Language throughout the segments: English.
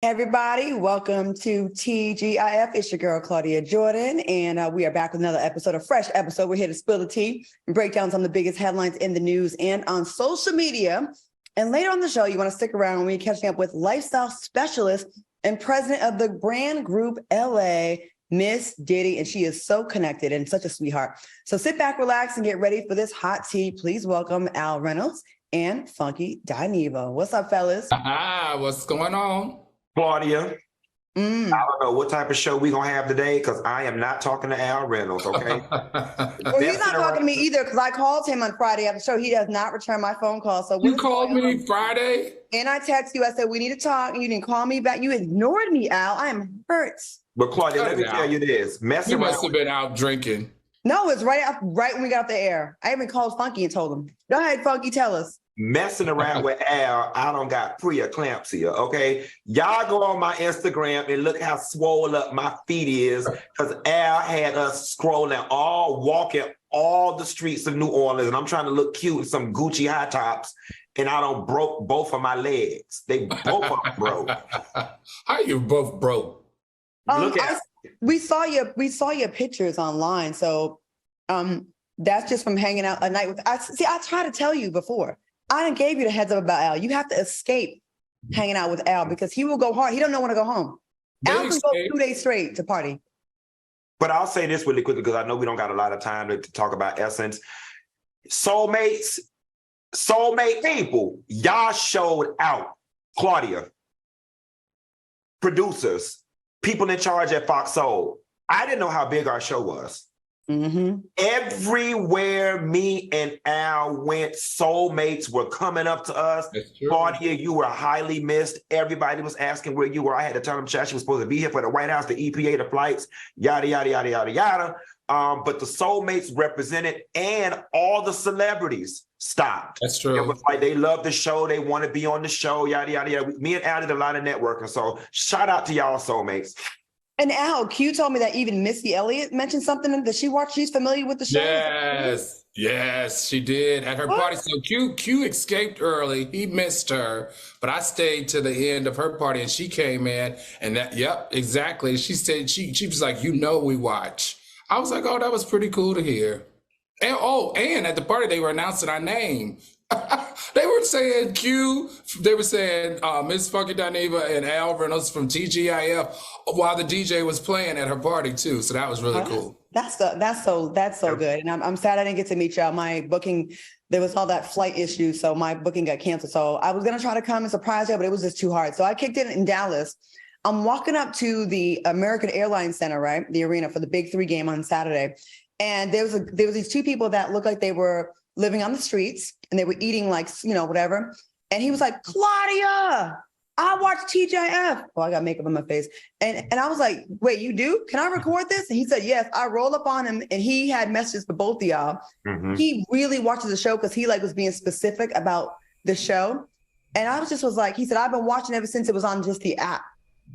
Everybody, welcome to TGIF. It's your girl, Claudia Jordan, and we are back with another episode, a fresh episode. We're here to spill the tea and break down some of the biggest headlines in the news and on social media. And later on the show, you want to stick around when we're catching up with lifestyle specialist and president of the brand group LA, Miss Diddy, and she is so connected and such a sweetheart. So sit back, relax, and get ready for this hot tea. Please welcome Al Reynolds and Funky Dineva. What's up, fellas? What's going on? Claudia, I don't know what type of show we're going to have today because I am not talking to Al Reynolds, okay? Well, he's not talking to me either because I called him on Friday after the show. He does not return my phone call. So you called me Friday? And I texted you. I said, we need to talk. And you didn't call me back. You ignored me, Al. I am hurt. But Claudia, let me tell you this. You must have been out drinking. No, it's right when we got off the air. I even called Funky and told him. Go ahead, Funky, tell us. Messing around with Al, I don't got preeclampsia, okay? Y'all go on my Instagram and look how swole up my feet is because Al had us walking all the streets of New Orleans, and I'm trying to look cute in some Gucci high tops, and I don't broke both of my legs. They both are broke. How you both broke? We saw your pictures online, so that's just from hanging out a night with. I tried to tell you before. I done gave you the heads up about Al. You have to escape hanging out with Al because he will go hard. He don't know when to go home. Al can go 2 days straight to party. But I'll say this really quickly because I know we don't got a lot of time to talk about Essence. Soulmate people, y'all showed out. Claudia, producers, people in charge at FOXSOUL. I didn't know how big our show was. Mm-hmm. Everywhere me and Al went, soulmates were coming up to us. Claudia, you were highly missed. Everybody was asking where you were. I had to tell them she was supposed to be here for the White House, the EPA, the flights, yada, yada, yada, yada, yada. But the soulmates represented and all the celebrities stopped. That's true. It was like they love the show. They want to be on the show, yada, yada, yada. Me and Al did a lot of networking. So shout out to y'all soulmates. And Al, Q told me that even Missy Elliott mentioned something that she watched. She's familiar with the show. Yes, she did at her party. So Q escaped early. He missed her, but I stayed to the end of her party, and she came in. And exactly. She said she was like, we watch. I was like, oh, that was pretty cool to hear. And at the party they were announcing our name. They were saying Q, they were saying Miss Funky Dineva and Al Reynolds from TGIF while the DJ was playing at her party too. So that was really cool. That's so good. And I'm sad I didn't get to meet y'all. My booking, there was all that flight issue, so my booking got canceled. So I was gonna try to come and surprise you, but it was just too hard. So I kicked it in Dallas. I'm walking up to the American Airlines Center, right? The arena for the Big 3 game on Saturday. And there was these two people that looked like they were living on the streets and they were eating like, whatever. And he was like, Claudia, I watch TGIF. Oh, I got makeup on my face. And I was like, wait, you do? Can I record this? And he said, yes. I rolled up on him and he had messages for both of y'all. Mm-hmm. He really watches the show because he was being specific about the show. And I was like, he said, I've been watching ever since it was on just the app.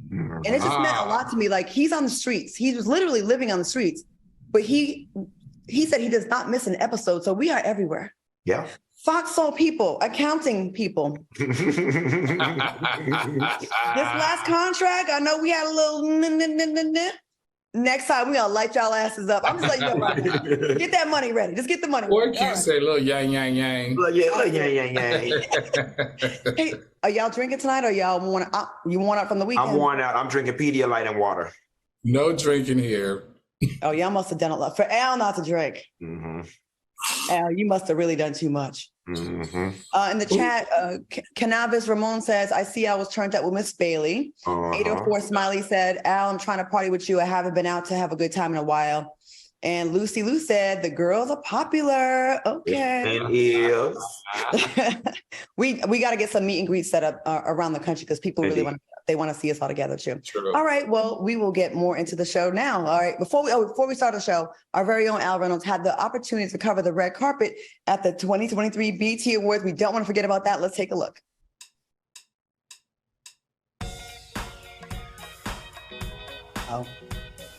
Mm-hmm. And it just meant a lot to me. Like he's on the streets. He was literally living on the streets, but he said he does not miss an episode. So we are everywhere. Yeah. FOXSOUL people, accounting people. This last contract, I know we had a little Next time we gonna light y'all asses up. I'm just letting you know right now. Get that money ready. Just get the money. Or can you say little yang yang yang? Little yang yang yang. Hey, are y'all drinking tonight or y'all worn out from the weekend? I'm worn out. I'm drinking Pedialyte and water. No drinking here. Oh, y'all must have done a lot. For Al not to drink. Mm-hmm. Al, you must have really done too much. Mm-hmm. In the chat, Cannabis Ramon says, I see I was turned up with Miss Bailey. 804 Smiley said, Al, I'm trying to party with you. I haven't been out to have a good time in a while. And Lucy Lou said, the girls are popular. Okay. It is. We got to get some meet and greet set up around the country because people really want to see us all together too. True. All right. Well, we will get more into the show now. All right. Before we start the show, our very own Al Reynolds had the opportunity to cover the red carpet at the 2023 BET Awards. We don't want to forget about that. Let's take a look. Oh.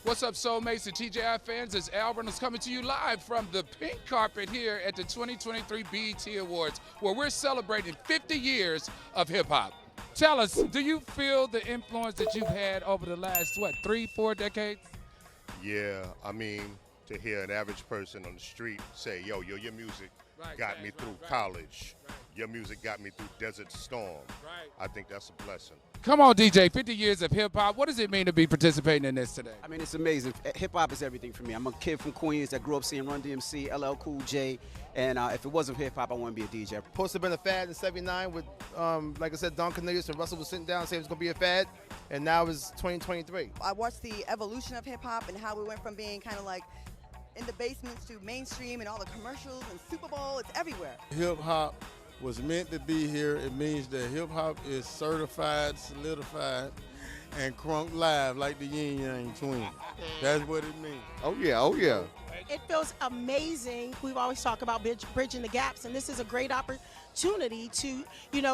What's up, Soulmates and TGI fans? It's Al Reynolds coming to you live from the pink carpet here at the 2023 BET Awards, where we're celebrating 50 years of hip-hop. Tell us, do you feel the influence that you've had over the last, what, 3-4 decades? Yeah, I mean, to hear an average person on the street say, yo, your music got me through college. Your music got me through Desert Storm. I think that's a blessing. Come on, DJ, 50 years of hip-hop. What does it mean to be participating in this today? I mean, it's amazing. Hip-hop is everything for me. I'm a kid from Queens that grew up seeing Run DMC, LL Cool J, and if it wasn't hip-hop, I wouldn't be a DJ. Supposed to have been a fad in '79 with, like I said, Don Cornelius and Russell was sitting down saying it was going to be a fad, and now it's 2023. I watched the evolution of hip-hop and how we went from being kind of like in the basements to mainstream and all the commercials and Super Bowl. It's everywhere. Hip-hop was meant to be here. It means that hip-hop is certified, solidified, and crunk live like the Yin Yang Twins. That's what it means. Oh, yeah, oh, yeah. It feels amazing. We've always talked about bridging the gaps, and this is a great opportunity to,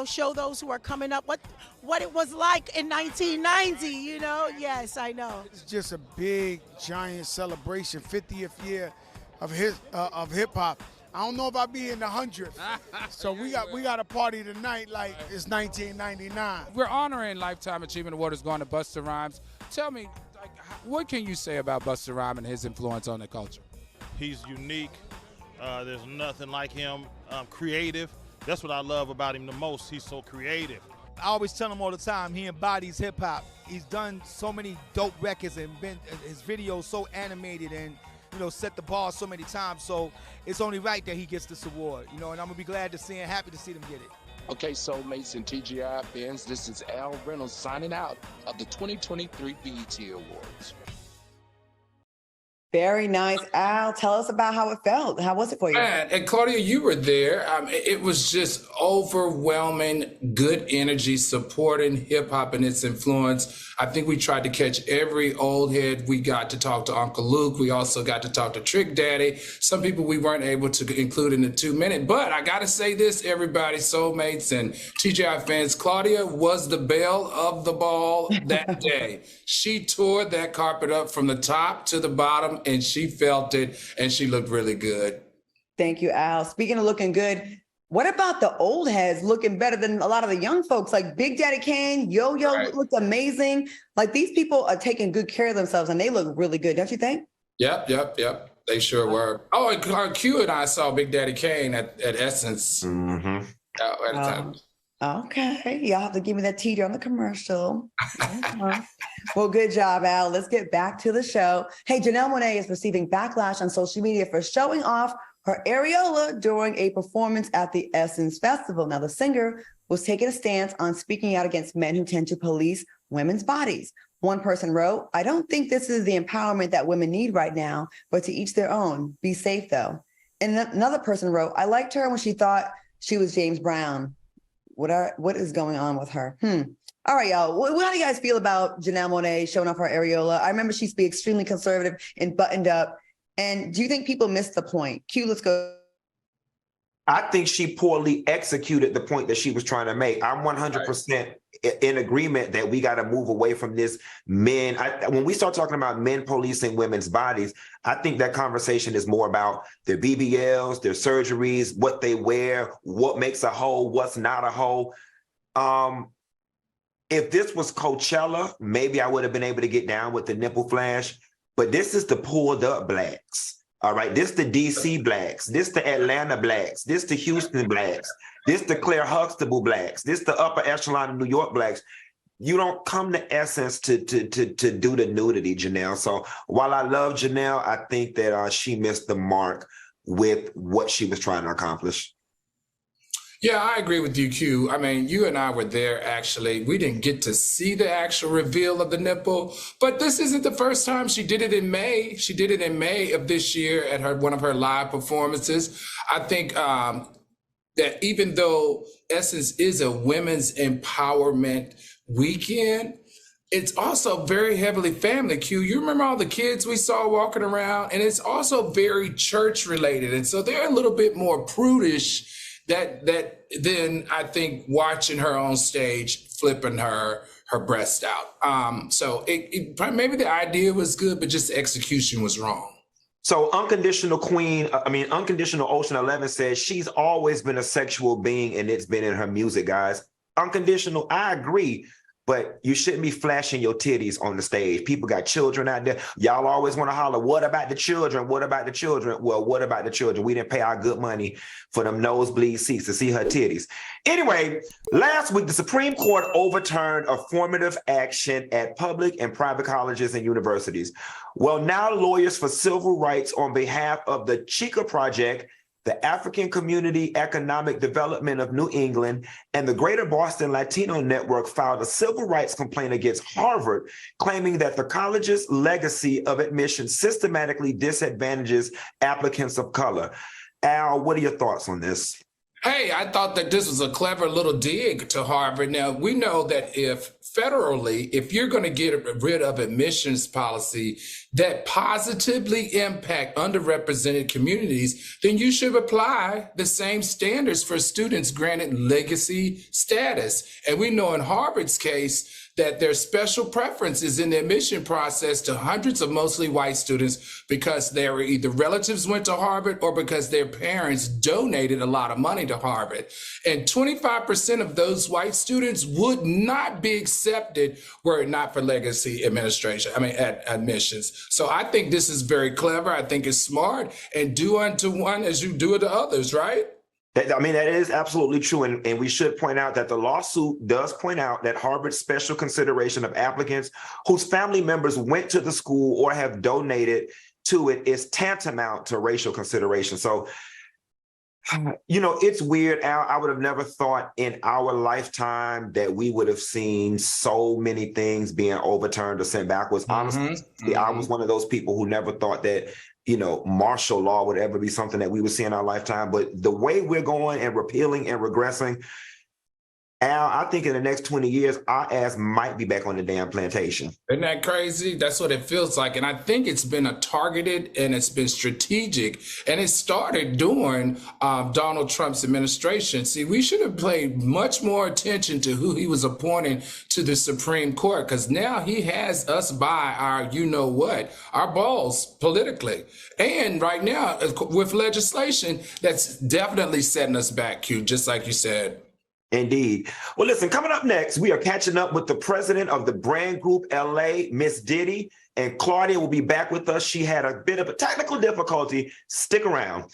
show those who are coming up what it was like in 1990, Yes, I know. It's just a big, giant celebration, 50th year of hip-hop. I don't know if I'll be in the 100th. So we got a party tonight like it's 1999. We're honoring Lifetime Achievement Awards going to Busta Rhymes. Tell me, what can you say about Busta Rhymes and his influence on the culture? He's unique. There's nothing like him. Creative. That's what I love about him the most. He's so creative. I always tell him all the time, he embodies hip-hop. He's done so many dope records and been his videos so animated and set the bar so many times. So it's only right that he gets this award, and I'm gonna be glad to see and happy to see them get it. Okay, Soulmates and TGI fans, this is Al Reynolds signing out of the 2023 BET Awards. Very nice. Al, tell us about how it felt. How was it for you? And Claudia, you were there. It was just overwhelming, good energy, supporting hip hop and its influence. I think we tried to catch every old head. We got to talk to Uncle Luke. We also got to talk to Trick Daddy. Some people we weren't able to include in the 2 minute, but I got to say this, everybody, Soulmates and TGI fans, Claudia was the belle of the ball that day. She tore that carpet up from the top to the bottom, and she felt it, and she looked really good. Thank you, Al. Speaking of looking good, what about the old heads looking better than a lot of the young folks? Like Big Daddy Kane, Yo-Yo looked amazing. Like these people are taking good care of themselves, and they look really good, don't you think? Yep. They sure were. Oh, and Q and I saw Big Daddy Kane at Essence. Mm-hmm. At a time. Okay, y'all have to give me that tea on the commercial. Well, good job, Al. Let's get back to the show. Hey, Janelle Monae is receiving backlash on social media for showing off her areola during a performance at the Essence Festival. Now, the singer was taking a stance on speaking out against men who tend to police women's bodies. One person wrote, "I don't think this is the empowerment that women need right now, but to each their own. Be safe, though." And another person wrote, "I liked her when she thought she was James Brown. What is going on with her?" All right, y'all. How do you guys feel about Janelle Monae showing off her areola? I remember she used to be extremely conservative and buttoned up. And do you think people missed the point? Q, let's go. I think she poorly executed the point that she was trying to make. I'm 100% in agreement that we got to move away from this men. When we start talking about men policing women's bodies, I think that conversation is more about their BBLs, their surgeries, what they wear, what makes a hole, what's not a hole. If this was Coachella, maybe I would have been able to get down with the nipple flash, but this is the pulled up blacks. All right, this the DC blacks, this the Atlanta blacks, this the Houston blacks, this the Claire Huxtable blacks, this the upper echelon of New York blacks. You don't come to Essence to do the nudity, Janelle. So while I love Janelle, I think that she missed the mark with what she was trying to accomplish. Yeah, I agree with you, Q. I mean, you and I were there, actually. We didn't get to see the actual reveal of the nipple, but this isn't the first time. She did it in May. She did it in May of this year at one of her live performances. I think that even though Essence is a women's empowerment weekend, it's also very heavily family, Q. You remember all the kids we saw walking around, and it's also very church related. And so they're a little bit more prudish then I think watching her on stage, flipping her breast out. So maybe the idea was good, but just the execution was wrong. So Unconditional Ocean 11 says she's always been a sexual being and it's been in her music, guys. unconditional, I agree. But you shouldn't be flashing your titties on the stage. People got children out there. Y'all always want to holler, what about the children? What about the children? Well, what about the children? We didn't pay our good money for them nosebleed seats to see her titties. Anyway, last week, the Supreme Court overturned affirmative action at public and private colleges and universities. Well, now lawyers for civil rights on behalf of the Chica Project, the African Community Economic Development of New England, and the Greater Boston Latino Network filed a civil rights complaint against Harvard, claiming that the college's legacy of admission systematically disadvantages applicants of color. Al, what are your thoughts on this? Hey, I thought that this was a clever little dig to Harvard. Now, we know that if you're going to get rid of admissions policy that positively impact underrepresented communities, then you should apply the same standards for students granted legacy status. And we know in Harvard's case that there's special preferences in the admission process to hundreds of mostly white students because they were either relatives went to Harvard or because their parents donated a lot of money to Harvard. And 25% of those white students would not be accepted were it not for legacy admissions. So I think this is very clever. I think it's smart, and do unto one as you do to others, right? That is absolutely true. And we should point out that the lawsuit does point out that Harvard's special consideration of applicants whose family members went to the school or have donated to it is tantamount to racial consideration. So, it's weird, Al. I would have never thought in our lifetime that we would have seen so many things being overturned or sent backwards. Honestly, I was one of those people who never thought that martial law would ever be something that we would see in our lifetime. But the way we're going and repealing and regressing, Al, I think in the next 20 years, our ass might be back on the damn plantation. Isn't that crazy? That's what it feels like. And I think it's been a targeted and it's been strategic. And it started during Donald Trump's administration. See, we should have paid much more attention to who he was appointing to the Supreme Court, because now he has us by our our balls politically. And right now, with legislation, that's definitely setting us back, Q, just like you said. Indeed. Well, listen, coming up next, we are catching up with the president of the brand group LA, Miss Diddy, and Claudia will be back with us. She had a bit of a technical difficulty. Stick around.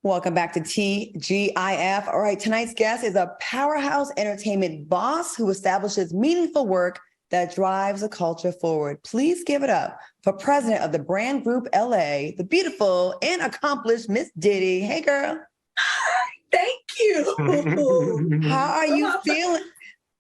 Welcome back to TGIF. All right, tonight's guest is a powerhouse entertainment boss who establishes meaningful work that drives a culture forward. Please give it up for president of the brand group LA, the beautiful and accomplished Miss Diddy. Hey, girl. Thank you. How are you feeling?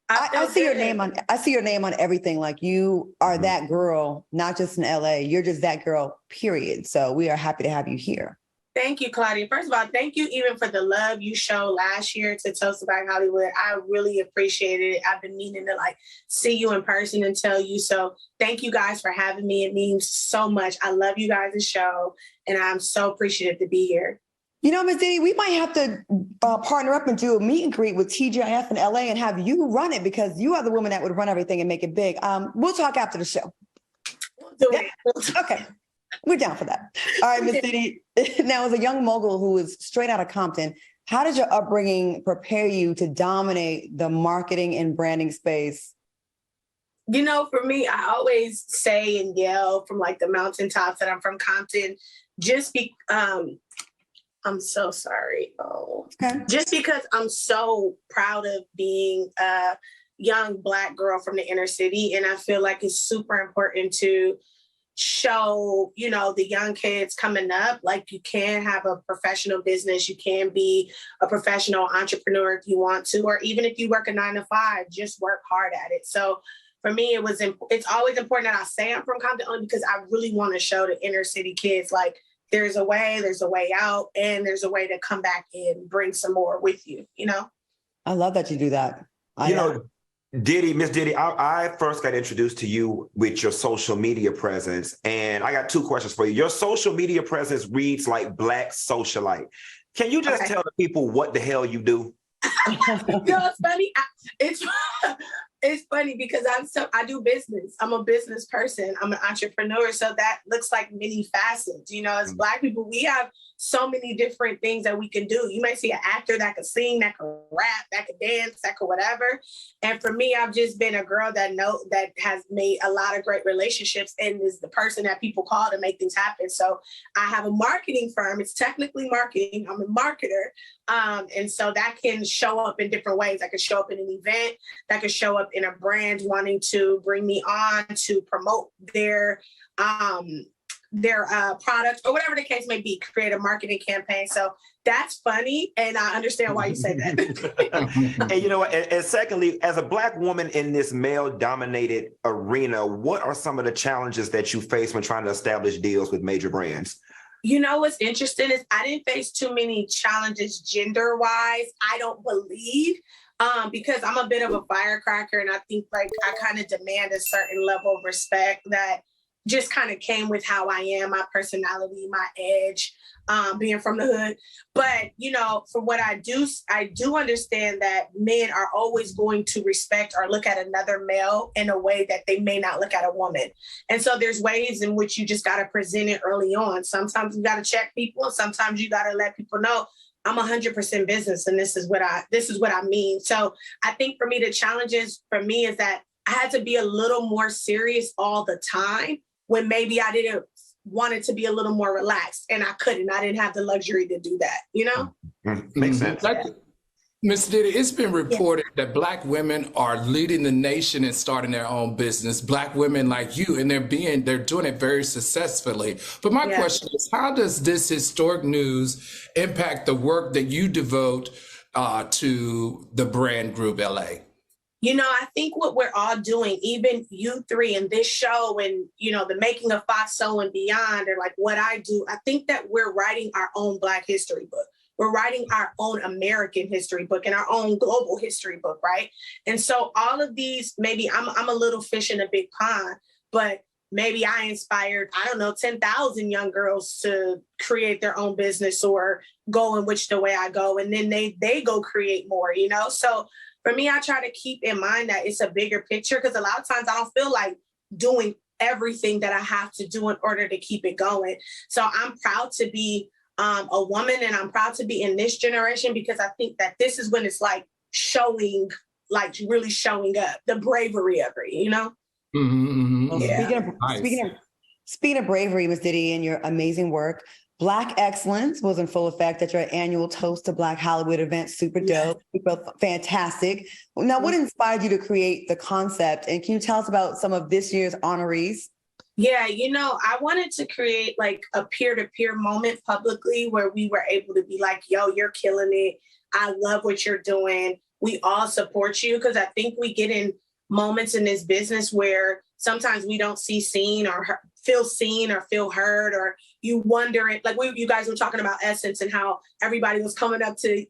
I see your name on. I see your name on everything. Like, you are that girl, not just in LA. You're just that girl. Period. So we are happy to have you here. Thank you, Claudia. First of all, thank you even for the love you showed last year to Toast About Hollywood. I really appreciated it. I've been meaning to see you in person and tell you. So thank you guys for having me. It means so much. I love you guys' show, and I'm so appreciative to be here. Miss Diddy, we might have to partner up and do a meet and greet with TGIF in LA and have you run it, because you are the woman that would run everything and make it big. We'll talk after the show. Okay. We're down for that. All right, Miss Diddy. Now, as a young mogul who is straight out of Compton, how did your upbringing prepare you to dominate the marketing and branding space? For me, I always say and yell from the mountaintops that I'm from Compton, I'm so sorry. Just because I'm so proud of being a young Black girl from the inner city. And I feel like it's super important to show, the young kids coming up, you can have a professional business. You can be a professional entrepreneur if you want to, or even if you work a 9-to-5, just work hard at it. So for me, it's always important that I say I'm from Compton, only because I really want to show the inner city kids, there's a way out, and there's a way to come back and bring some more with you, I love that you do that. Diddy, Miss Diddy, I first got introduced to you with your social media presence, and I got two questions for you. Your social media presence reads like Black socialite. Can you just tell the people what the hell you do? It's funny. It's funny because I do business. I'm a business person. I'm an entrepreneur. So that looks like many facets. You know, as Black people, we have so many different things that we can do. You might see an actor that could sing, that could rap, that could dance, that could whatever. And for me, I've just been a girl that has made a lot of great relationships and is the person that people call to make things happen. So I have a marketing firm. It's technically marketing. I'm a marketer. And so that can show up in different ways. That could show up in an event, that could show up in a brand wanting to bring me on to promote their product or whatever the case may be, create a marketing campaign. So that's funny. And I understand why you say that. And you know what? And secondly, as a Black woman in this male dominated arena, what are some of the challenges that you face when trying to establish deals with major brands? You know, what's interesting is I didn't face too many challenges gender-wise, I don't believe, because I'm a bit of a firecracker. And I think like I kind of demand a certain level of respect that just kind of came with how I am, my personality, my edge, being from the hood. But, you know, for what I do understand that men are always going to respect or look at another male in a way that they may not look at a woman. And so there's ways in which you just got to present it early on. Sometimes you got to check people, and sometimes you got to let people know I'm 100% business, and this is what I mean. So I think for me, the challenges for me is that I had to be a little more serious all the time, when maybe I didn't want it to be a little more relaxed, and I couldn't. I didn't have the luxury to do that, you know? Makes sense. Ms. Diddy, it's been reported that Black women are leading the nation in starting their own business. Black women like you, and they're doing it very successfully. But my question is, how does this historic news impact the work that you devote to the brand group LA? You know, I think what we're all doing, even you three in this show and, you know, the making of FOXSOUL and beyond, or like what I do, I think that we're writing our own Black history book. We're writing our own American history book and our own global history book, right? And so all of these, maybe I'm a little fish in a big pond, but maybe I inspired, 10,000 young girls to create their own business or go in which the way I go. And then they go create more, you know? So for me, I try to keep in mind that it's a bigger picture, because a lot of times I don't feel like doing everything that I have to do in order to keep it going. So I'm proud to be a woman, and I'm proud to be in this generation, because I think that this is when it's like really showing up, the bravery of it, you know? Well, speaking of bravery, Ms. Diddy, and your amazing work, Black Excellence was in full effect at your annual Toast to Black Hollywood event. Super dope, super fantastic. Now, what inspired you to create the concept? And can you tell us about some of this year's honorees? Yeah, you know, I wanted to create like a peer-to-peer moment publicly where we were able to be like, yo, you're killing it. I love what you're doing. We all support you, because I think we get in moments in this business where sometimes we don't feel seen or feel heard, or you wonder it. Like you guys were talking about Essence and how everybody was coming up to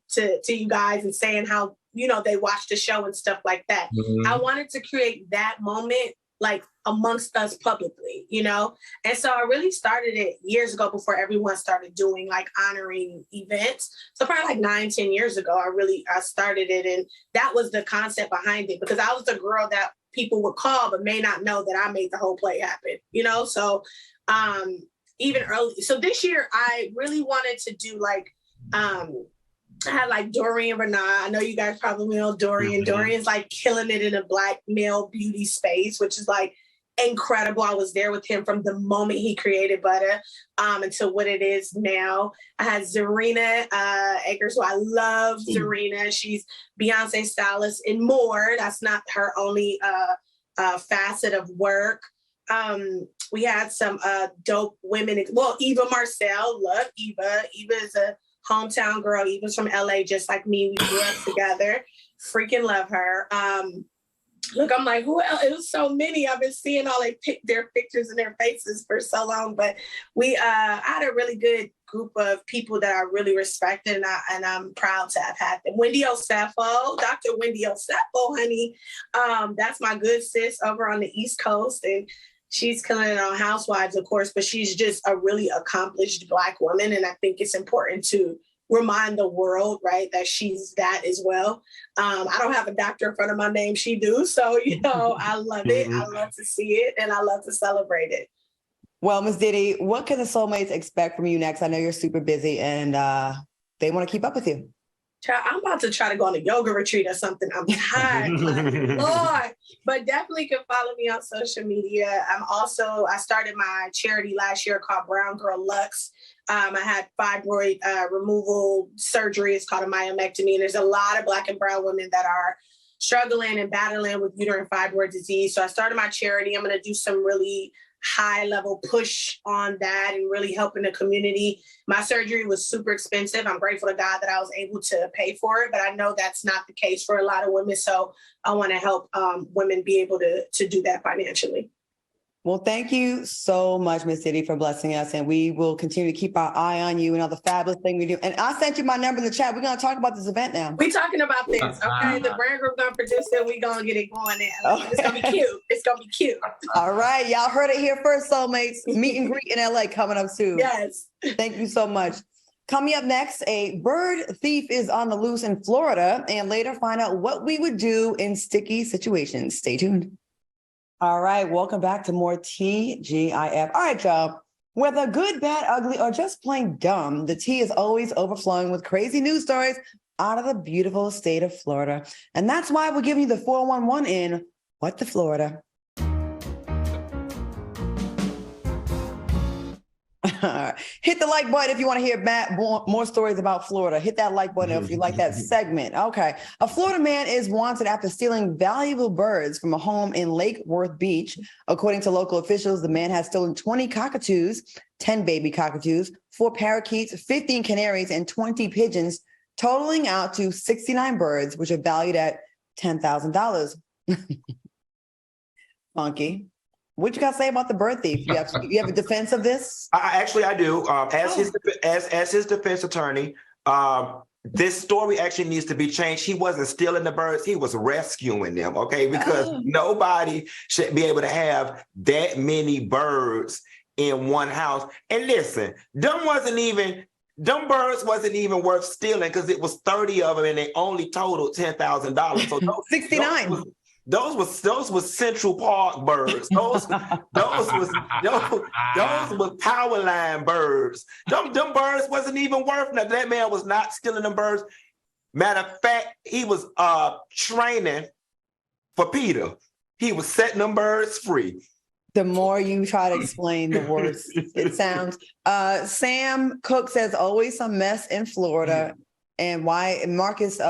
you guys and saying how, you know, they watched the show and stuff like that. I wanted to create that moment like amongst us publicly, you know? And so I really started it years ago, before everyone started doing like honoring events. So probably like 9-10 years ago, I started it. And that was the concept behind it, because I was the girl that people would call, but may not know that I made the whole play happen, you know? So even early. So this year I really wanted to do like, I had like Dorian Renard. I know you guys probably know Dorian. Dorian's like killing it in a Black male beauty space, which is like incredible. I was there with him from the moment he created butter until what it is now. I had Zarina Akers, who I love Zarina. She's Beyonce stylist and more. That's not her only facet of work. We had some dope women. Well, Eva Marcel, love Eva. Eva is a hometown girl. Eva's from LA, just like me. We grew up together. Freaking love her. Look, I'm like, who else? It was so many. I've been seeing all their pictures and their faces for so long. But I had a really good group of people that I really respected, and I'm proud to have had them. Wendy Osefo, Dr. Wendy Osefo, honey. That's my good sis over on the East Coast. And she's killing it on Housewives, of course, but she's just a really accomplished Black woman. And I think it's important to remind the world, right, that she's that as well. I don't have a doctor in front of my name. She do. So, you know, I love it. I love to see it and I love to celebrate it. Well, Ms. Diddy, what can the soulmates expect from you next? I know you're super busy and they want to keep up with you. Child, I'm about to try to go on a yoga retreat or something. I'm tired, like, Lord. But definitely can follow me on social media. I started my charity last year called Brown Girl Lux. I had fibroid removal surgery. It's called a myomectomy. And there's a lot of Black and brown women that are struggling and battling with uterine fibroid disease. So I started my charity. I'm going to do some really high level push on that and really helping the community. My surgery was super expensive. I'm grateful to God that I was able to pay for it, but I know that's not the case for a lot of women. So I want to help women be able to do that financially. Well, thank you so much, Ms. Diddy, for blessing us. And we will continue to keep our eye on you and all the fabulous thing we do. And I sent you my number in the chat. We're going to talk about this event now. We're talking about this, okay? The brand group going to produce it. We're going to get it going now. Okay. It's going to be cute. It's going to be cute. All right. Y'all heard it here first, soulmates. Meet and greet in LA coming up soon. Yes. Thank you so much. Coming up next, a bird thief is on the loose in Florida, and later find out what we would do in sticky situations. Stay tuned. All right, welcome back to more TGIF. All right, y'all. Whether good, bad, ugly, or just plain dumb, the tea is always overflowing with crazy news stories out of the beautiful state of Florida. And that's why we're giving you the 411 in What the Florida. Hit the like button if you want to hear more stories about Florida. Hit that like button if you like that segment. Okay. A Florida man is wanted after stealing valuable birds from a home in Lake Worth Beach. According to local officials, the man has stolen 20 cockatoos, 10 baby cockatoos, 4 parakeets, 15 canaries, and 20 pigeons, totaling out to 69 birds, which are valued at $10,000. Funky. What you got to say about the bird thief? You have a defense of this? I do. As his defense attorney, this story actually needs to be changed. He wasn't stealing the birds; he was rescuing them. Okay, because nobody should be able to have that many birds in one house. And listen, them birds wasn't even worth stealing because it was 30 of them, and they only totaled $10,000. So 69. Those was Central Park birds. Those was power line birds. Them birds wasn't even worth nothing. That man was not stealing them birds. Matter of fact, he was training for Peter. He was setting them birds free. The more you try to explain, the worse it sounds. Sam Cook says always some mess in Florida. And why Marcy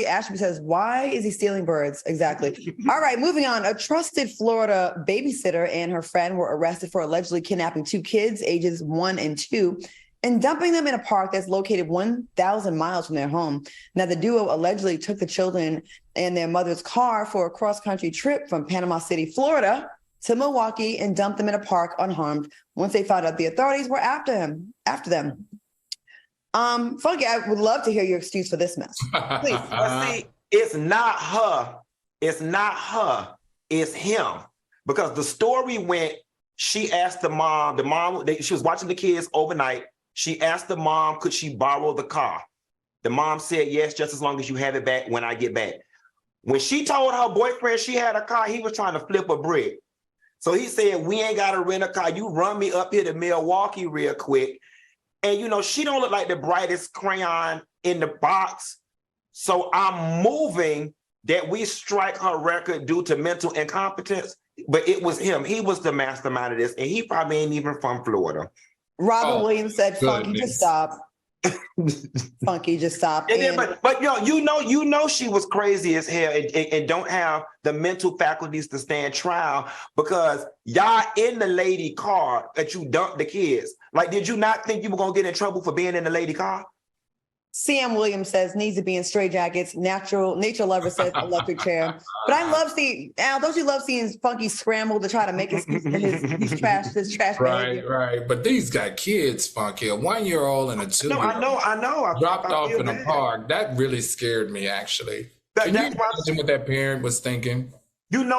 Ashby says, why is he stealing birds? Exactly. All right, moving on. A trusted Florida babysitter and her friend were arrested for allegedly kidnapping 2 kids, ages 1 and 2, and dumping them in a park that's located 1,000 miles from their home. Now, the duo allegedly took the children and their mother's car for a cross-country trip from Panama City, Florida, to Milwaukee and dumped them in a park unharmed. Once they found out the authorities were after them. Funky, I would love to hear your excuse for this mess. Please. See, it's not her. It's not her. It's him. Because the story went, she asked the mom, she was watching the kids overnight. She asked the mom, could she borrow the car? The mom said, yes, just as long as you have it back when I get back. When she told her boyfriend she had a car, he was trying to flip a brick. So he said, we ain't got to rent a car. You run me up here to Milwaukee real quick. And, she don't look like the brightest crayon in the box. So I'm moving that we strike her record due to mental incompetence. But it was him. He was the mastermind of this. And he probably ain't even from Florida. Robert Williams said, Funky, just stop. Funky, just stop. But you know she was crazy as hell and don't have the mental faculties to stand trial because y'all in the lady car that you dumped the kids. Like, did you not think you were gonna get in trouble for being in the lady car? CM Williams says needs to be in straight jackets. Nature lover says electric chair. But I love seeing Al. Don't you love seeing Funky scramble to try to make his trash behavior? Right. But these got kids, Funky. A 1-year-old and a 2-year-old. No, I know. Dropped off in a park. That really scared me, actually. Can you imagine what that parent was thinking?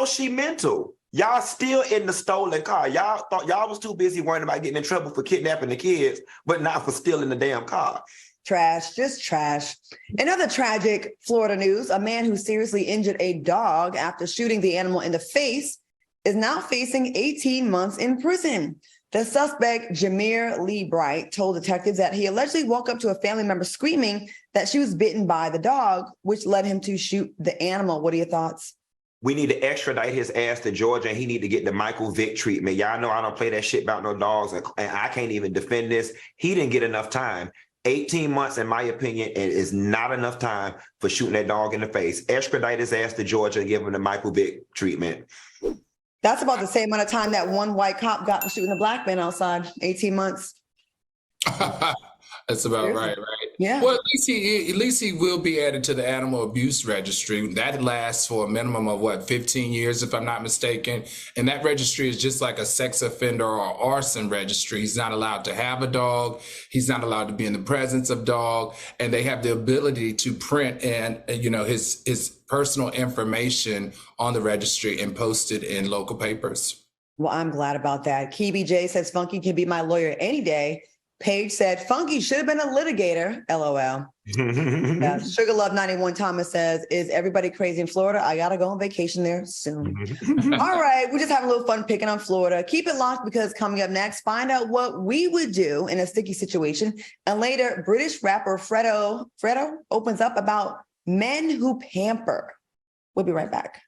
She mental. Y'all still in the stolen car. Y'all thought y'all was too busy worrying about getting in trouble for kidnapping the kids, but not for stealing the damn car. Trash, just trash. In other tragic Florida news, a man who seriously injured a dog after shooting the animal in the face is now facing 18 months in prison. The suspect, Jameer Lee Bright, told detectives that he allegedly woke up to a family member screaming that she was bitten by the dog, which led him to shoot the animal. What are your thoughts? We need to extradite his ass to Georgia, and he need to get the Michael Vick treatment. Y'all know I don't play that shit about no dogs, and I can't even defend this. He didn't get enough time. 18 months, in my opinion, is not enough time for shooting that dog in the face. Extradite his ass to Georgia and give him the Michael Vick treatment. That's about the same amount of time that one white cop got for shooting a black man outside, 18 months. That's about right? Yeah. Well, at least he will be added to the animal abuse registry. That lasts for a minimum of 15 years, if I'm not mistaken. And that registry is just like a sex offender or arson registry. He's not allowed to have a dog. He's not allowed to be in the presence of dog. And they have the ability to print and his personal information on the registry and post it in local papers. Well, I'm glad about that. Kibi J says Funky can be my lawyer any day. Paige said, Funky should have been a litigator, LOL. Yeah. Sugar Love 91 Thomas says, is everybody crazy in Florida? I got to go on vacation there soon. All right, we're just having a little fun picking on Florida. Keep it locked because coming up next, find out what we would do in a sticky situation. And later, British rapper Fredo opens up about men who pamper. We'll be right back.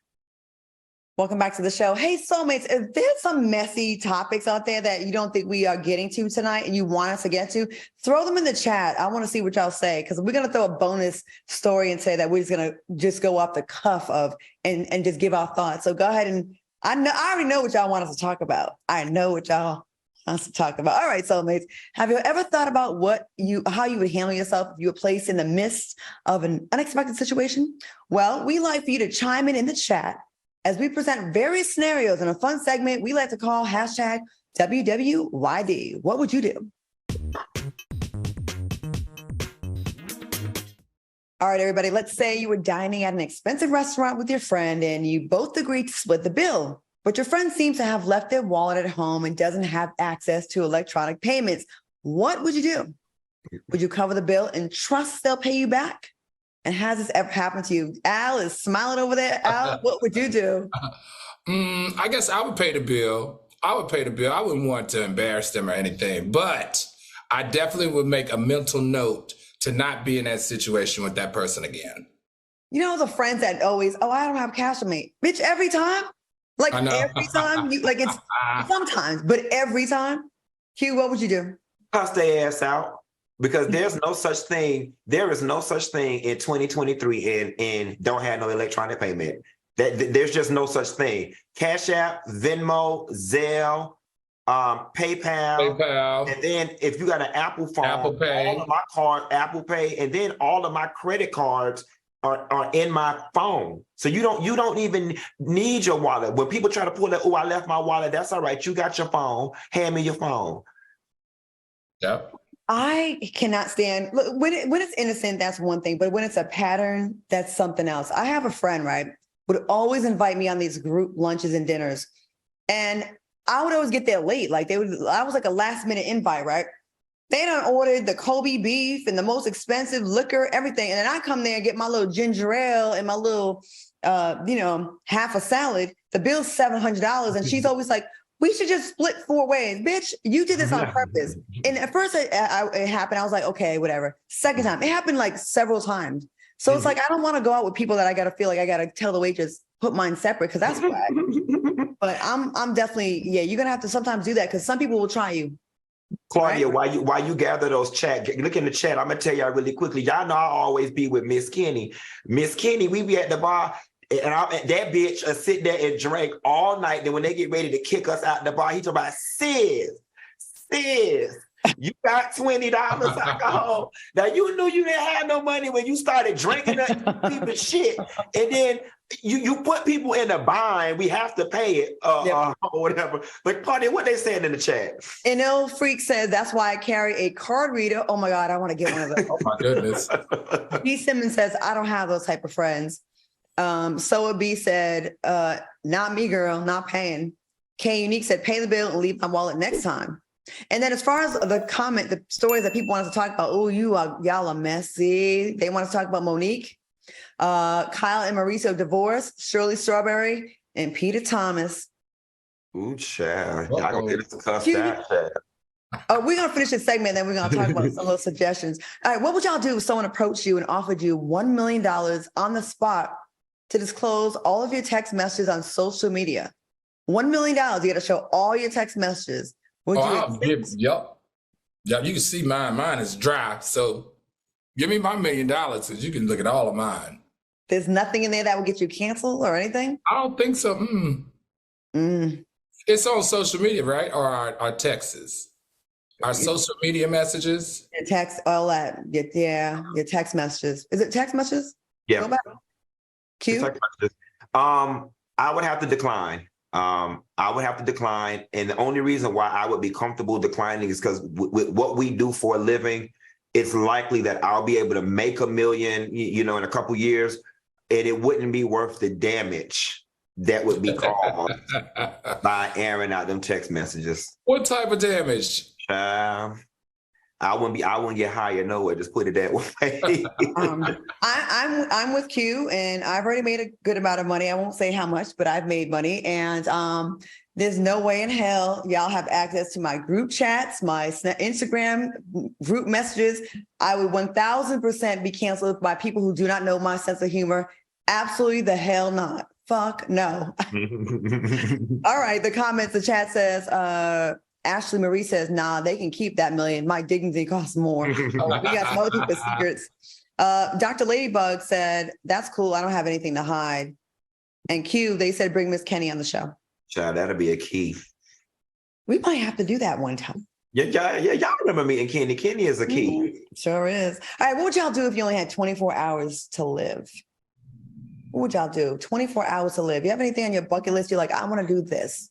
Welcome back to the show. Hey, soulmates, if there's some messy topics out there that you don't think we are getting to tonight and you want us to get to, throw them in the chat. I want to see what y'all say because we're going to throw a bonus story and say that we're just going to just go off the cuff of and just give our thoughts. So go ahead and I already know what y'all want us to talk about. I know what y'all want us to talk about. All right, soulmates, have you ever thought about how you would handle yourself if you were placed in the midst of an unexpected situation? Well, we like for you to chime in the chat as we present various scenarios in a fun segment we like to call hashtag WWYD. What would you do? All right, everybody, let's say you were dining at an expensive restaurant with your friend and you both agreed to split the bill, but your friend seems to have left their wallet at home and doesn't have access to electronic payments. What would you do? Would you cover the bill and trust they'll pay you back? And has this ever happened to you? Al is smiling over there. Al, what would you do? I guess I would pay the bill. I wouldn't want to embarrass them or anything, but I definitely would make a mental note to not be in that situation with that person again. You know, the friends that always, I don't have cash on me. Bitch, every time? Like every time? It's sometimes, but every time? Q, what would you do? Cuss their ass out. Because there is no such thing in 2023 and don't have no electronic payment. There's just no such thing. Cash App, Venmo, Zelle, PayPal. And then if you got an Apple phone, Apple Pay. all of my cards, Apple Pay, and then all of my credit cards are in my phone. So you don't even need your wallet. When people try to pull that, I left my wallet, that's all right. You got your phone. Hand me your phone. Yep. I cannot stand when it's innocent, that's one thing, but when it's a pattern, that's something else. I have a friend, right, would always invite me on these group lunches and dinners. And I would always get there late. I was like a last minute invite, right? They done ordered the Kobe beef and the most expensive liquor, everything. And then I come there and get my little ginger ale and my little, half a salad. The bill's $700. And she's always like, we should just split 4 ways. Bitch, you did this on purpose. And at first it happened. I was like, okay, whatever. Second time, it happened like several times. So it's like, I don't want to go out with people that I got to feel like I got to tell the waitress, put mine separate because that's whack. But I'm definitely, you're going to have to sometimes do that because some people will try you. Claudia, right? while you gather those chat, look in the chat. I'm going to tell y'all really quickly. Y'all know I always be with Miss Kenny. Miss Kenny, we be at the bar. And that bitch sit there and drink all night. Then when they get ready to kick us out the bar, he talk about, sis, you got $20 alcohol. Now you knew you didn't have no money when you started drinking that people shit. And then you put people in a bind. We have to pay it or whatever. But Claudia, what they saying in the chat? NL Freak says, that's why I carry a card reader. Oh my God, I want to get one of those. Oh my goodness. B. Simmons says, I don't have those type of friends. Soa B said, not me, girl, not paying. K Unique said, pay the bill and leave my wallet next time. And then as far as the stories that people want us to talk about, y'all are messy. They want us to talk about Monique, Kyle and Mauricio divorce, Shirley Strawberry, and Peter Thomas. Ooh, child. Y'all gonna get us to cuss that, child. Oh, we're gonna finish this segment, then we're gonna talk about some of those suggestions. All right, what would y'all do if someone approached you and offered you $1 million on the spot to disclose all of your text messages on social media? $1 million, you got to show all your text messages. Yep. Yeah, you can see mine. Mine is dry. So give me my $1 million because you can look at all of mine. There's nothing in there that will get you canceled or anything? I don't think so. It's on social media, right? Or our texts. Our social media messages. Your text, all that. Your text messages. Is it text messages? Yeah. Go back. Q? I would have to decline. And the only reason why I would be comfortable declining is because with what we do for a living, it's likely that I'll be able to make $1 million, in a couple years, and it wouldn't be worth the damage that would be caused by airing out them text messages. What type of damage? I wouldn't get hired nowhere. Just put it that way. I'm with Q, and I've already made a good amount of money. I won't say how much, but I've made money, and there's no way in hell y'all have access to my group chats, my Instagram group messages. I would 1000% be canceled by people who do not know my sense of humor. Absolutely the hell not. Fuck no. All right, the comments, the chat says, Ashley Marie says, nah, they can keep that $1 million. My dignity costs more. We got some other people's secrets. Dr. Ladybug said, that's cool. I don't have anything to hide. And Q, they said, bring Miss Kenny on the show. Child, that'll be a key. We might have to do that one time. Yeah, y'all remember meeting Kenny. Kenny is a key. Sure is. All right, what would y'all do if you only had 24 hours to live? What would y'all do? 24 hours to live. You have anything on your bucket list? You're like, I want to do this.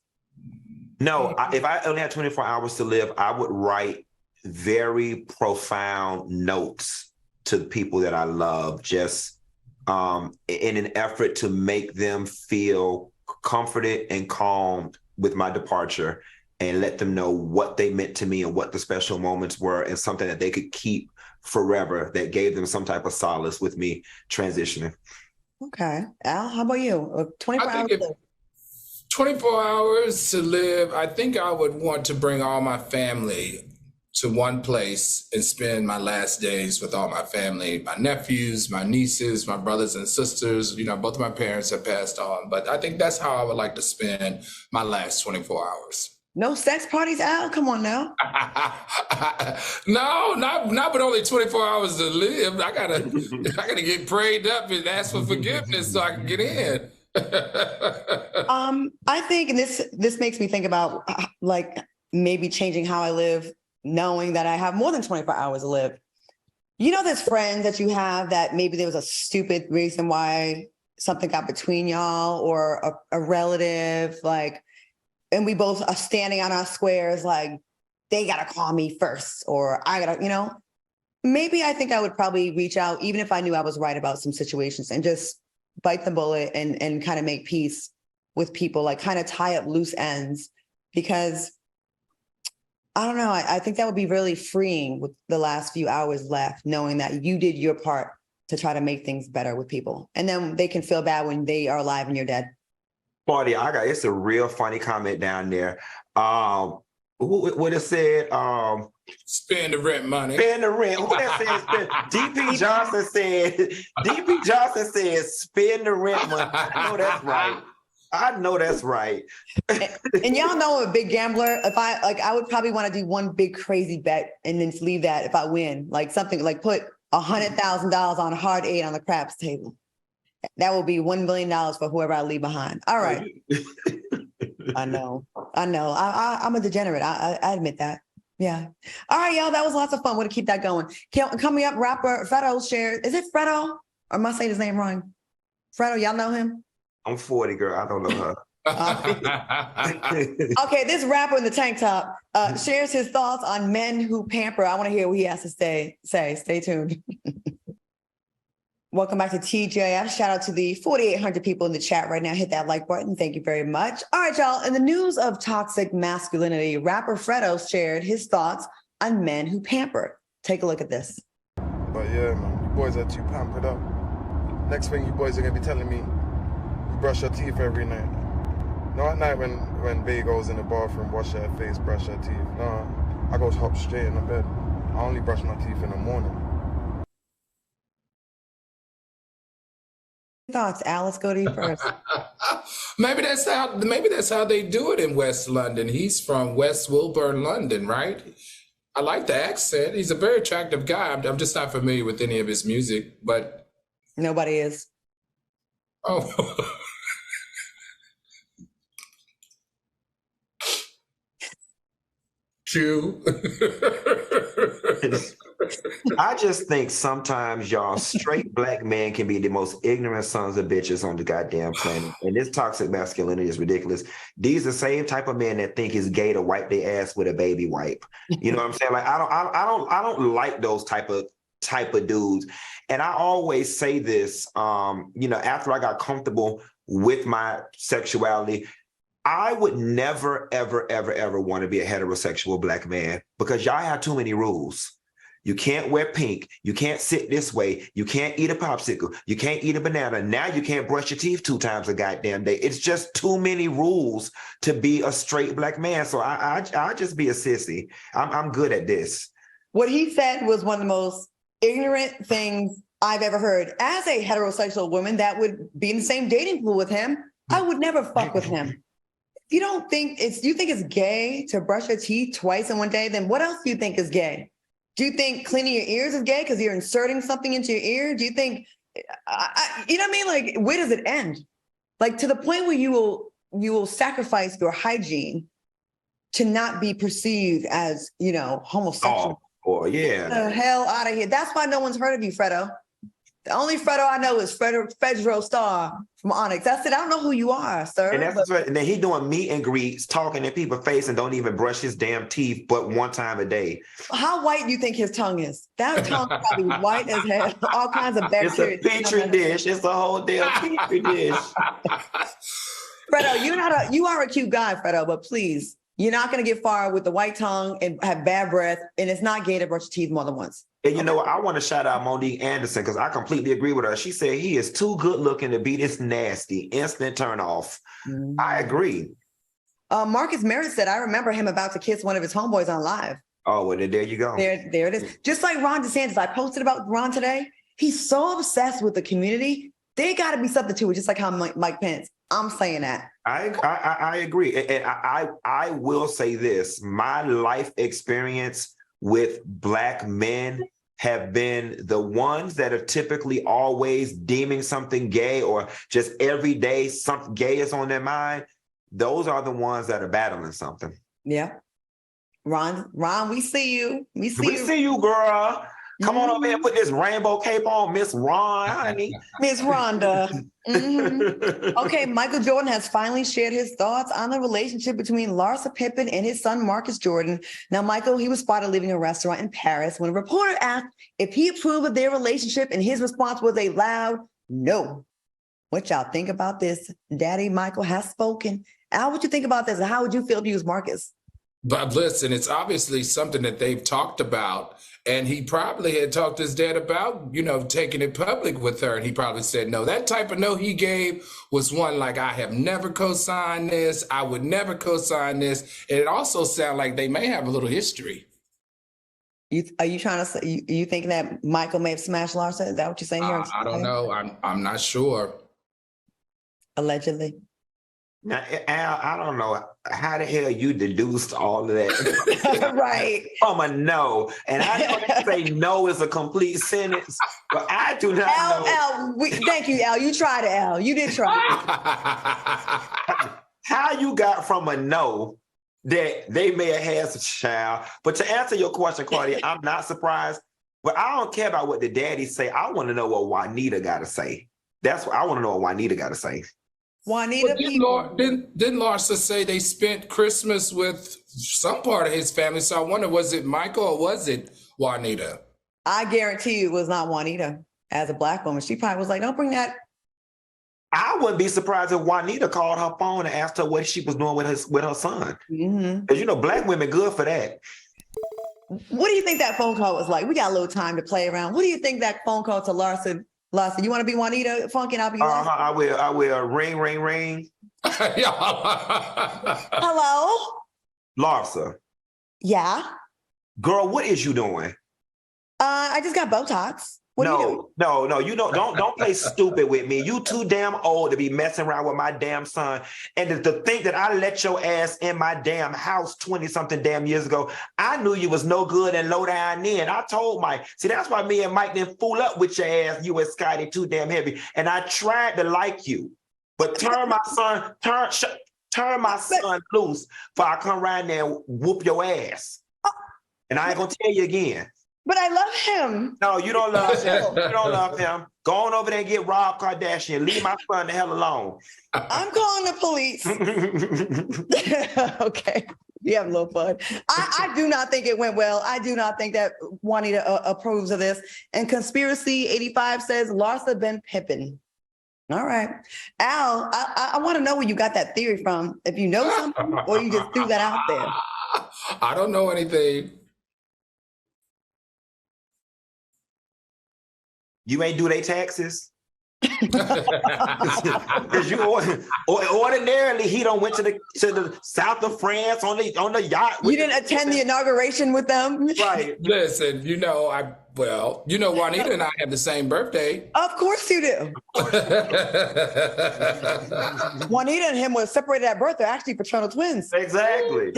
No, if I only had 24 hours to live, I would write very profound notes to the people that I love, just in an effort to make them feel comforted and calmed with my departure, and let them know what they meant to me and what the special moments were, and something that they could keep forever that gave them some type of solace with me transitioning. Okay. Al, how about you? 24 hours to live. 24 hours to live, I think I would want to bring all my family to one place and spend my last days with all my family, my nephews, my nieces, my brothers and sisters. Both of my parents have passed on, but I think that's how I would like to spend my last 24 hours. No sex parties, Al? Come on now. No, not but only 24 hours to live. I gotta get prayed up and ask for forgiveness so I can get in. I think, and this makes me think about like maybe changing how I live, knowing that I have more than 24 hours to live. There's friends that you have that maybe there was a stupid reason why something got between y'all, or a relative, like, and we both are standing on our squares, like, they gotta call me first, or I gotta, maybe I think I would probably reach out, even if I knew I was right about some situations, and just bite the bullet and kind of make peace with people, like kind of tie up loose ends, because I don't know. I think that would be really freeing with the last few hours left, knowing that you did your part to try to make things better with people. And then they can feel bad when they are alive and you're dead. Claudia, it's a real funny comment down there. What it said? Spend the rent money. Spend the rent. What that said? DP Johnson said, spend the rent money. I know that's right. And y'all know I'm a big gambler. If I would probably want to do one big crazy bet and then leave that if I win, like something like put $100,000 on a hard 8 on the craps table. That will be $1 million for whoever I leave behind. All right. I know. I'm a degenerate. I admit that. Yeah. All right, y'all. That was lots of fun. We're going to keep that going. Coming up, rapper Fredo shares. Is it Fredo? Or am I saying his name wrong? Fredo, y'all know him? I'm 40, girl. I don't know her. Okay, this rapper in the tank top shares his thoughts on men who pamper. I want to hear what he has to say. Stay tuned. Welcome back to TGIF. Shout out to the 4,800 people in the chat right now. Hit that like button. Thank you very much. All right, y'all. In the news of toxic masculinity, rapper Fredo shared his thoughts on men who pamper. Take a look at this. But yeah, man, you boys are too pampered up. Next thing you boys are gonna be telling me, you brush your teeth every night. No, at night when Bay goes in the bathroom, wash her face, brush her teeth. No, I go hop straight in the bed. I only brush my teeth in the morning. Thoughts, Al? Let's go to you first. Maybe that's how they do it in West London. He's from West Wilburn, London, right? I like the accent. He's a very attractive guy. I'm just not familiar with any of his music, but nobody is. Oh. True. I just think sometimes y'all straight black men can be the most ignorant sons of bitches on the goddamn planet. And this toxic masculinity is ridiculous. These are the same type of men that think it's gay to wipe their ass with a baby wipe. You know what I'm saying? Like I don't like those type of dudes. And I always say this, after I got comfortable with my sexuality, I would never, ever, ever, ever want to be a heterosexual black man because y'all have too many rules. You can't wear pink. You can't sit this way. You can't eat a popsicle. You can't eat a banana. Now you can't brush your teeth 2 times a goddamn day. It's just too many rules to be a straight black man. So I just be a sissy. I'm good at this. What he said was one of the most ignorant things I've ever heard. As a heterosexual woman that would be in the same dating pool with him, I would never fuck with him. If you don't think you think it's gay to brush your teeth twice in one day, then what else do you think is gay? Do you think cleaning your ears is gay because you're inserting something into your ear? Do you think, you know what I mean? Like, where does it end? Like, to the point where you will sacrifice your hygiene to not be perceived as, homosexual. Oh, yeah. Get the hell out of here. That's why no one's heard of you, Fredo. The only Fredo I know is Fedro Star from Onyx. That's it. I don't know who you are, sir. And that's right. And then he doing meet and greets, talking in people's face and don't even brush his damn teeth but one time a day. How white do you think his tongue is? That tongue is probably white as hell. All kinds of bacteria. It's a petri dish. It's a whole damn petri dish. Fredo, you are a cute guy, Fredo, but please, you're not going to get far with the white tongue and have bad breath. And it's not gay to brush your teeth more than once. And you know what? I want to shout out Monique Anderson because I completely agree with her. She said he is too good looking to be this nasty. Instant turn off. Mm-hmm. I agree. Marcus Merritt said, I remember him about to kiss one of his homeboys on live. Oh, well, there you go. There it is. Just like Ron DeSantis, I posted about Ron today. He's so obsessed with the community. There got to be something to it, just like how Mike Pence. I'm saying that. I agree. And I will say this. My life experience with black men have been the ones that are typically always deeming something gay or just every day something gay is on their mind. Those are the ones that are battling something. Yeah. Ron, we see you. We see you, girl. Come on over here and put this rainbow cape on, Miss Ron, honey. Miss Rhonda. Mm-hmm. Okay, Michael Jordan has finally shared his thoughts on the relationship between Larsa Pippen and his son, Marcus Jordan. Now, Michael, he was spotted leaving a restaurant in Paris when a reporter asked if he approved of their relationship, and his response was a loud no. What y'all think about this? Daddy Michael has spoken. Al, what you think about this? How would you feel if you was Marcus? But listen, it's obviously something that they've talked about. And he probably had talked to his dad about, taking it public with her. And he probably said no. That type of no he gave was one like, I have never co-signed this. I would never co-sign this. And it also sounds like they may have a little history. Are you trying to say, you thinking that Michael may have smashed Larsa? Is that what you're saying here? I don't know. I'm not sure. Allegedly. Now, Al, I don't know how the hell you deduced all of that. Right. From a no. And I know they say no is a complete sentence, but I do not know. Al, thank you, Al. You tried it, Al. You did try it. How you got from a no that they may have had some child. But to answer your question, Claudia, I'm not surprised. But I don't care about what the daddy say. I want to know what Juanita got to say. That's what I want to know what Juanita got to say. Juanita, didn't Larsa say they spent Christmas with some part of his family? So I wonder, was it Michael or was it Juanita? I guarantee you it was not Juanita. as a Black woman, she probably was like, don't bring that. I wouldn't be surprised if Juanita called her phone and asked her what she was doing with her son. Because Black women good for that. What do you think that phone call was like? We got a little time to play around. What do you think that phone call to Larsa? Larsa, you want to be Juanita Funky and I'll be Larsa? I will. Ring, ring, ring. Hello? Larsa. Yeah? Girl, what is you doing? I just got Botox. What are you doing? No. You don't play stupid with me. You too damn old to be messing around with my damn son. And to think that I let your ass in my damn house 20-something damn years ago, I knew you was no good and low down then. I told Mike. See, that's why me and Mike didn't fool up with your ass. You and Scotty too damn heavy. And I tried to like you. But turn my son loose before I come around there and whoop your ass. And I ain't gonna tell you again. But I love him. No, you don't love him. You don't love him. Go on over there and get Rob Kardashian. Leave my son the hell alone. I'm calling the police. Okay. You have a little fun. I do not think it went well. I do not think that Juanita approves of this. And Conspiracy 85 says Larsa Pippen. All right. Al, I want to know where you got that theory from. If you know something or you just threw that out there. I don't know anything. You ain't do their taxes? Because ordinarily he don't went to the south of France on the yacht. You didn't attend the inauguration with them? Right. Listen, Juanita and I have the same birthday. Of course you do. Juanita and him were separated at birth. They're actually fraternal twins. Exactly.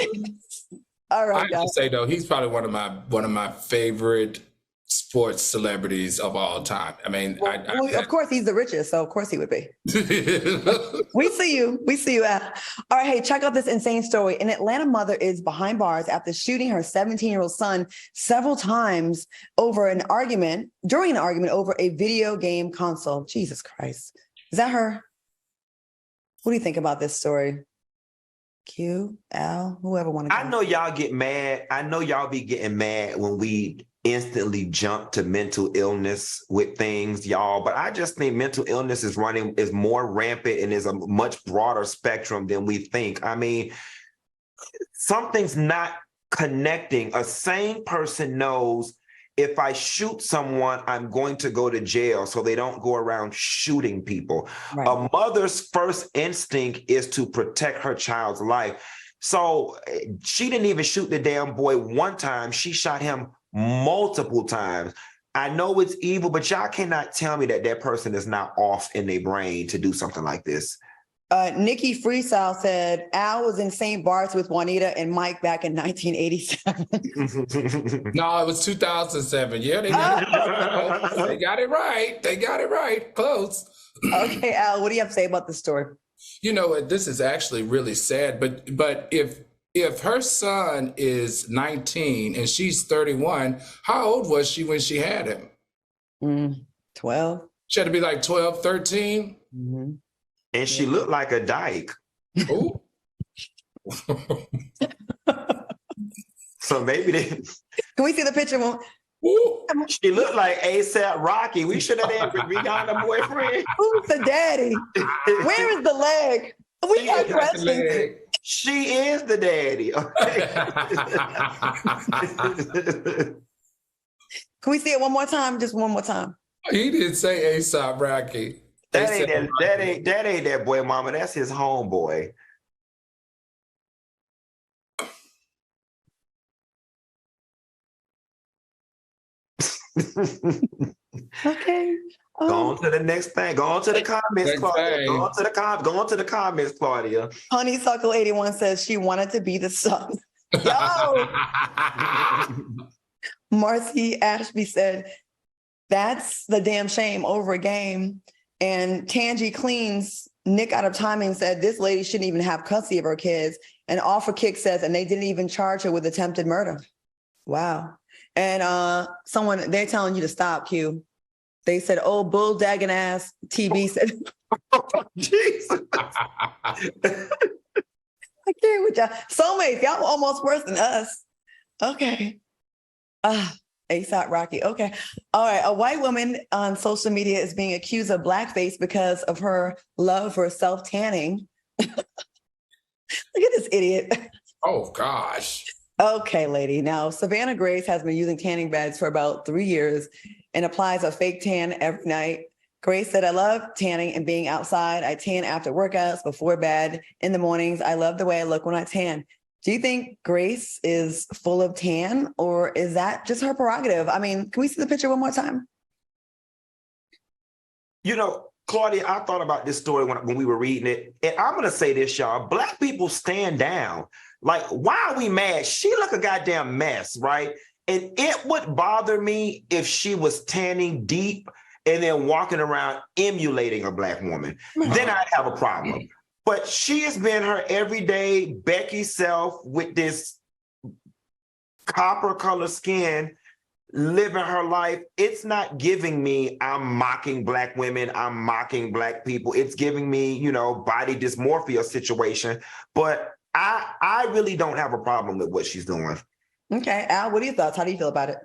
All right. I have to say though, he's probably one of my favorite sports celebrities of all time. I mean, of course he's the richest, so of course he would be. We see you, Al. All right, hey, check out this insane story. An Atlanta mother is behind bars after shooting her 17-year-old son several times during an argument over a video game console. Jesus Christ. Is that her? What do you think about this story? Q, Al, whoever want to go. I know y'all get mad. I know y'all be getting mad when we instantly jump to mental illness with things, y'all. But I just think mental illness is more rampant and is a much broader spectrum than we think. I mean, something's not connecting. A sane person knows if I shoot someone, I'm going to go to jail, so they don't go around shooting people. Right. A mother's first instinct is to protect her child's life. So she didn't even shoot the damn boy one time. She shot him multiple times. I know it's evil, but y'all cannot tell me that person is not off in their brain to do something like this. Nikki Freestyle said Al was in St. Bart's with Juanita and Mike back in 1987. No, it was 2007. Yeah, they got it right. They got it right. Close. Okay, Al, what do you have to say about this story? You know, this is actually really sad, but if her son is 19 and she's 31, how old was she when she had him? 12. She had to be like 12, 13? Mm-hmm. And she looked like a dyke. Ooh. So maybe they... Can we see the picture? Ooh. She looked like ASAP Rocky. We should have had Rihanna boyfriend. Who's the daddy? Where is the leg? We got wrestling. She is the daddy. Can we see it one more time? Just one more time. He didn't say ASAP Rocky. That ain't that boy, mama. That's his homeboy. Okay. Go on to the next thing. Go on to the comments, Claudia. Go on to the comments, Claudia. Honeysuckle 81 says she wanted to be the son. Yo! Marcy Ashby said, that's the damn shame over a game. And Tangi Cleans, Nick out of timing said, this lady shouldn't even have custody of her kids. And Offer Kick says, and they didn't even charge her with attempted murder. Wow. And they're telling you to stop, Q. They said, oh, bull dagging ass. TV said, Jesus. I can't with y'all. Soulmates, y'all almost worse than us. Okay. ASAP Rocky. Okay. All right. A white woman on social media is being accused of blackface because of her love for self-tanning. Look at this idiot. Oh, gosh. Okay, lady. Now, Savannah Grace has been using tanning beds for about 3 years and applies a fake tan every night. Grace said, I love tanning and being outside. I tan after workouts, before bed, in the mornings. I love the way I look when I tan. Do you think Grace is full of tan, or is that just her prerogative? I mean, can we see the picture one more time? You know, Claudia, I thought about this story when we were reading it, and I'm going to say this, y'all. Black people stand down. Like, why are we mad? She look a goddamn mess, right? And it would bother me if she was tanning deep and then walking around emulating a Black woman. Then I'd have a problem. But she has been her everyday Becky self with this copper color skin, living her life. It's not giving me, I'm mocking Black women, I'm mocking Black people. It's giving me, you know, body dysmorphia situation. But I really don't have a problem with what she's doing. Okay, Al, what are your thoughts? How do you feel about it?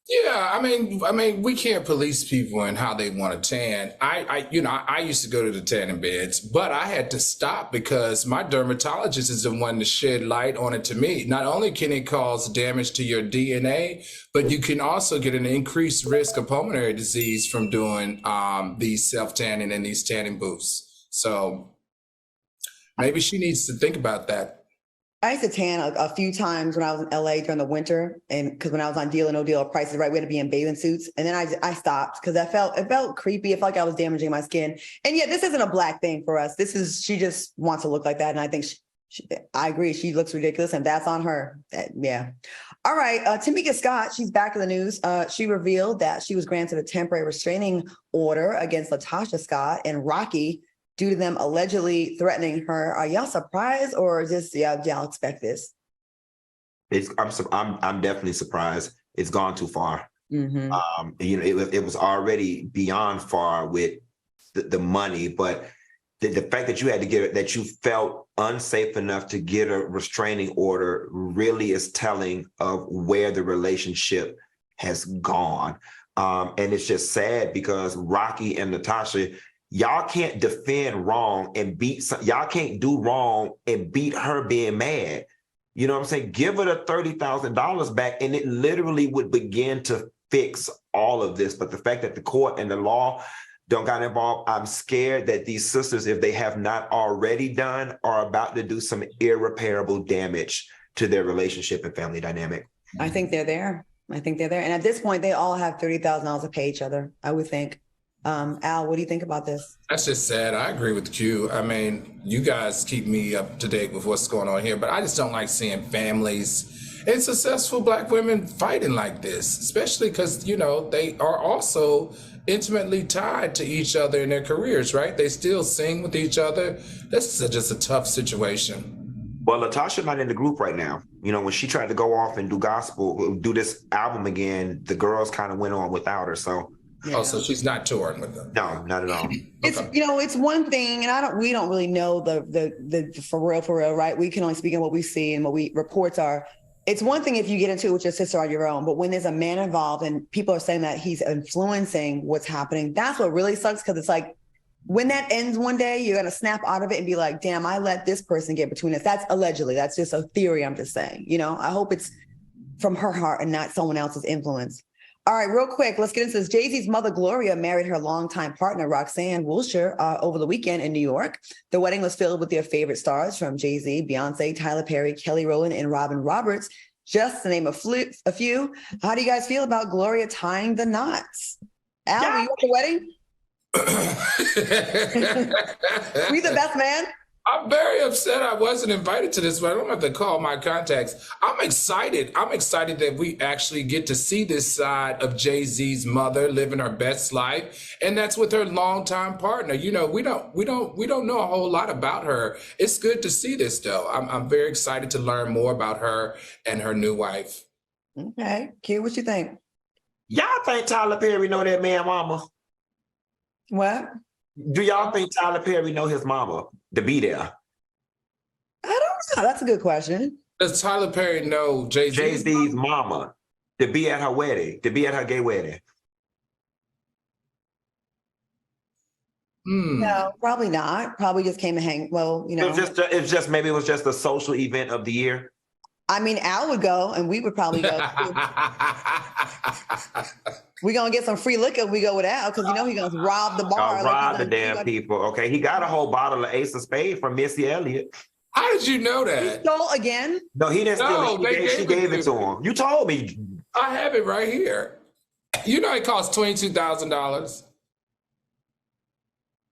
Yeah, I mean, we can't police people and how they want to tan. I used to go to the tanning beds, but I had to stop because my dermatologist is the one to shed light on it to me. Not only can it cause damage to your DNA, but you can also get an increased risk of pulmonary disease from doing these self-tanning and these tanning booths. So maybe she needs to think about that. I used to tan a few times when I was in LA during the winter, and because when I was on Deal or No Deal, Price is Right, we had to be in bathing suits, and then I stopped because it felt creepy. It felt like I was damaging my skin. And yet, this isn't a Black thing for us. She just wants to look like that, and I think I agree. She looks ridiculous, and that's on her. Yeah. All right, Tamika Scott, she's back in the news. She revealed that she was granted a temporary restraining order against Latocha Scott and Rocky due to them allegedly threatening her. Are y'all surprised, or just y'all expect this? I'm definitely surprised. It's gone too far. Mm-hmm. It was already beyond far with the money, but the fact that you had to get it, that you felt unsafe enough to get a restraining order, really is telling of where the relationship has gone. And it's just sad because Rocky and Latocha, y'all can't defend wrong and y'all can't do wrong and beat her being mad. You know what I'm saying? Give her the $30,000 back and it literally would begin to fix all of this. But the fact that the court and the law don't got involved, I'm scared that these sisters, if they have not already done, are about to do some irreparable damage to their relationship and family dynamic. I think they're there. And at this point, they all have $30,000 to pay each other, I would think. Al, what do you think about this? That's just sad. I agree with Q. I mean, you guys keep me up to date with what's going on here, but I just don't like seeing families and successful Black women fighting like this, especially because, they are also intimately tied to each other in their careers, right? They still sing with each other. This is just a tough situation. Well, Latocha not in the group right now. When she tried to go off and do this album again, the girls kind of went on without her, so. Yeah. Oh, so she's not touring with them? No, not at all. It's it's one thing, and we don't really know the for real, right? We can only speak on what we see and what reports are. It's one thing if you get into it with your sister on your own, but when there's a man involved and people are saying that he's influencing what's happening, that's what really sucks, because it's like when that ends one day, you're gonna snap out of it and be like, damn, I let this person get between us. That's allegedly, that's just a theory. I'm just saying, I hope it's from her heart and not someone else's influence. All right, real quick, let's get into this. Jay-Z's mother, Gloria, married her longtime partner, Roxanne Wilshire, over the weekend in New York. The wedding was filled with their favorite stars from Jay-Z, Beyonce, Tyler Perry, Kelly Rowland, and Robin Roberts, just to name a few. How do you guys feel about Gloria tying the knots? Al, were you at the wedding? Were you the best man? I'm very upset I wasn't invited to this, but I'm going to have to call my contacts. I'm excited. I'm excited that we actually get to see this side of Jay-Z's mother living her best life, and that's with her longtime partner. We don't know a whole lot about her. It's good to see this, though. I'm very excited to learn more about her and her new wife. Okay, Q, what you think? Y'all think Tyler Perry know that man mama? What? Do y'all think Tyler Perry know his mama to be there? I don't know. That's a good question. Does Tyler Perry know Jay-Z? Jay-Z's mama? To be at her wedding, to be at her gay wedding. No, probably not. Probably just came to hang. Well, you know, maybe it was just a social event of the year. I mean, Al would go, and we would probably go. We're gonna get some free liquor. We go with Al because you know he's gonna rob the bar. Rob the damn people. Okay, he got a whole bottle of Ace of Spades from Missy Elliott. How did you know that? He stole again? No, he didn't steal it. She gave it to him. You told me. I have it right here. You know it costs $22,000.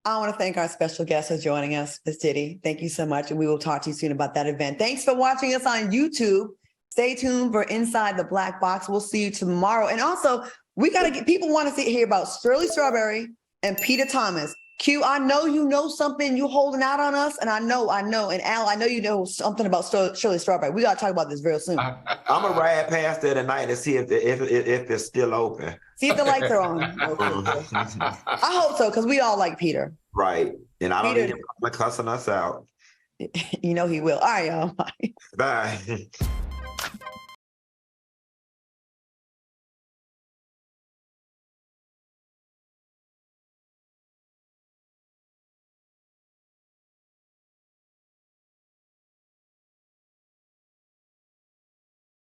I want to thank our special guest for joining us, Ms. Diddy. Thank you so much, and we will talk to you soon about that event. Thanks for watching us on YouTube. Stay tuned for Inside the Black Box. We'll see you tomorrow. And also, we got to get people want to hear about Shirley Strawberry and Peter Thomas. Q, I know you know something. You holding out on us, and I know. And Al, I know you know something about Shirley Strawberry. We got to talk about this real soon. I'm gonna ride past there tonight and see if it's still open. See if the lights are on. I hope so, because we all like Peter. Right, and I don't need him cussing us out. You know he will. All right, y'all. Bye.